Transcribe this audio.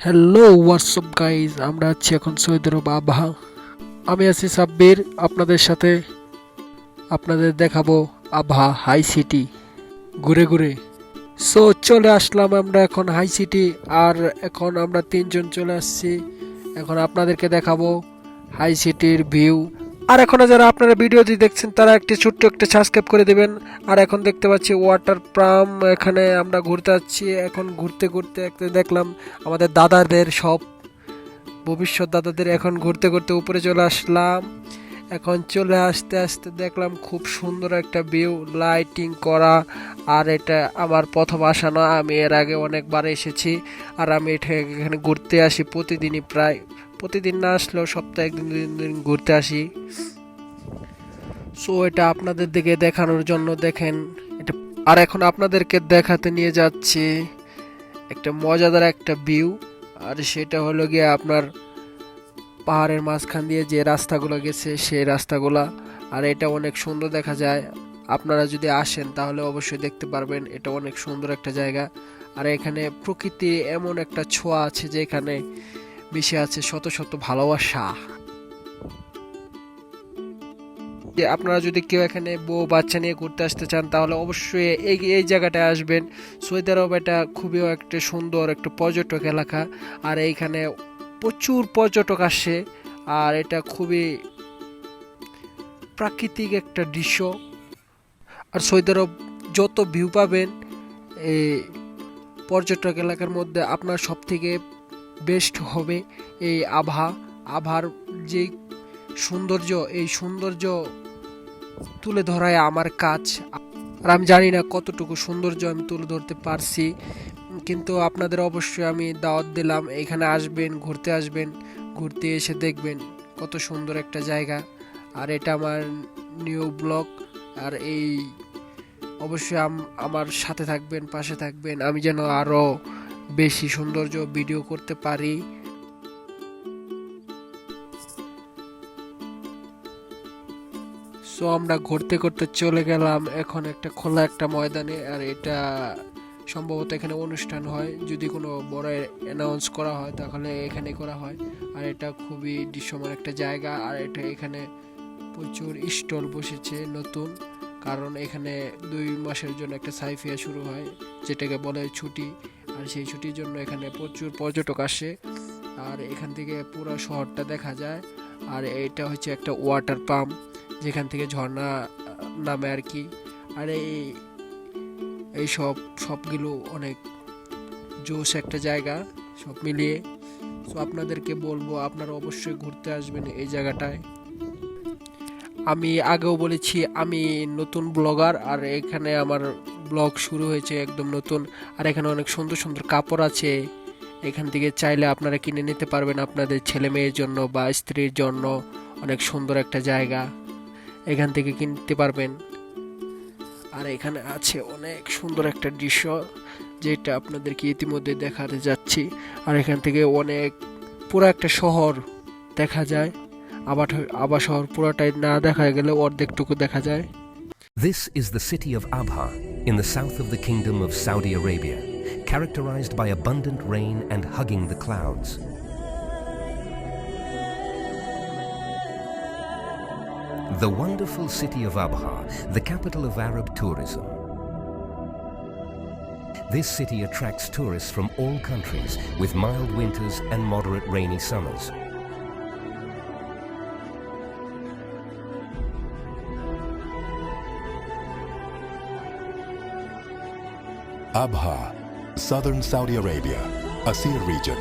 Hello WhatsApp guys, আমরা আছি এখন সৌদি আরব আবহা। আমি আছি সাব্বির, আপনাদের সাথে আপনাদের দেখাবো আবহা হাই সিটি ঘুরে ঘুরে। সো চলে আসলাম আমরা এখন হাই সিটি, আর এখন আমরা তিনজন চলে আসছি। এখন আপনাদেরকে দেখাবো হাই সিটির ভিউ। আর এখনো যারা আপনারা ভিডিওটি দেখছেন তারা একটি ছোট্ট একটা সাবস্ক্রাইব করে দেবেন। আর এখন দেখতে পাচ্ছি ওয়াটার পাম্প, এখানে আমরা ঘুরতে যাচ্ছি। এখন ঘুরতে ঘুরতে একটা দেখলাম আমাদের দাদাদের সব ভবিষ্যৎ দাদাদের। এখন ঘুরতে ঘুরতে উপরে চলে আসলাম। এখন চলে আসতে আসতে দেখলাম খুব সুন্দর একটা ভিউ, লাইটিং করা। আর এটা আমার প্রথম আসা নয়, আমি এর আগে অনেকবার এসেছি। আর আমি এখানে ঘুরতে আসি প্রতিদিনই, প্রায় প্রতিদিন না আসলেও সপ্তাহে একদিন দুদিন দিন ঘুরতে আসি। সো এটা আপনাদের দিকে দেখানোর জন্য দেখেন এটা। আর এখন আপনাদেরকে দেখাতে নিয়ে যাচ্ছি একটা মজাদার একটা ভিউ। আর সেটা হলো গিয়ে আপনার পাহাড়ের মাঝখান দিয়ে যে রাস্তাগুলো গেছে সেই রাস্তাগুলা। আর এটা অনেক সুন্দর দেখা যায়, আপনারা যদি আসেন তাহলে অবশ্যই দেখতে পারবেন। এটা অনেক সুন্দর একটা জায়গা। আর এখানে প্রকৃতির এমন একটা ছোঁয়া আছে যে এখানে মিশে আছে শত শত ভালোবাসা। যে আপনারা যদি কেউ এখানে বউ বাচ্চা নিয়ে ঘুরতে আসতে চান তাহলে অবশ্যই এই জায়গাটায় আসবেন। সৌদি আরব এটা খুবই একটা সুন্দর একটা পর্যটক এলাকা। আর এইখানে প্রচুর পর্যটক আসে। আর এটা খুবই প্রাকৃতিক একটা দৃশ্য। আর সৌদি আরব যত ভিউ পাবেন এই পর্যটক এলাকার মধ্যে আপনার সব থেকে বেস্ট হবে এই আবহার যে সৌন্দর্য, এই সৌন্দর্য তুলে ধরাই আমার কাজ। আর আমি জানি না কতটুকু সৌন্দর্য আমি তুলে ধরতে পারছি, কিন্তু আপনাদের অবশ্যই আমি দাওয়াত দিলাম, এখানে আসবেন, ঘুরতে আসবেন। ঘুরতে এসে দেখবেন কত সুন্দর একটা জায়গা। আর এটা আমার নিউ ব্লগ। আর এই অবশ্যই আমার সাথে থাকবেন, পাশে থাকবেন, আমি যেন আরও বেশি সৌন্দর্য ভিডিও করতে পারি। সো আমরা ঘুরতে ঘুরতে চলে গেলাম এখন একটা খোলা একটা ময়দানে। আর এটা সম্ভবত এখানে অনুষ্ঠান হয়, যদি কোনো বড় অ্যানাউন্স করা হয় তাহলে এখানে করা হয়। আর এটা খুবই দৃশ্যমান একটা জায়গা। আর এটা এখানে প্রচুর স্টল বসেছে নতুন, কারণ এখানে 2 মাসের জন্য একটা সাইফিয়া শুরু হয়, যেটাকে বলে ছুটি। আর সেই ছুটির জন্য এখানে প্রচুর পর্যটক আসে। আর এখান থেকে পুরো শহরটা দেখা যায়। আর এটা হচ্ছে একটা ওয়াটার পাম্প, যেখান থেকে ঝর্ণা নামে আর কি। আর এই সবগুলো অনেক জোশ একটা জায়গা সব মিলিয়ে। সো আপনাদেরকে বলবো আপনারা অবশ্যই ঘুরতে আসবেন এই জায়গাটায়। আমি আগেও বলেছি আমি নতুন ব্লগার, আর এখানে আমার ব্লগ শুরু হয়েছে একদম নতুন। আর এখানে অনেক সুন্দর সুন্দর কাপড় আছে, এখান থেকে চাইলে আপনারা কিনে নিতে পারবেন আপনাদের ছেলে মেয়ের জন্য বা স্ত্রীর জন্য। অনেক সুন্দর একটা জায়গা, এখান থেকে কিনতে পারবেন। আর এখানে আছে অনেক সুন্দর একটা দৃশ্য, যেটা আপনাদেরকে ইতিমধ্যে দেখাতে যাচ্ছি। আর এখান থেকে অনেক পুরো একটা শহর দেখা যায়। আবার শহর পুরোটাই না দেখা গেলে অর্ধেকটুকু দেখা যায়। This is the city of Abha in the south of the Kingdom of Saudi Arabia, characterized by abundant rain and hugging the clouds. The wonderful city of Abha, the capital of Arab tourism. This city attracts tourists from all countries with mild winters and moderate rainy summers. Abha, southern Saudi Arabia, Asir region.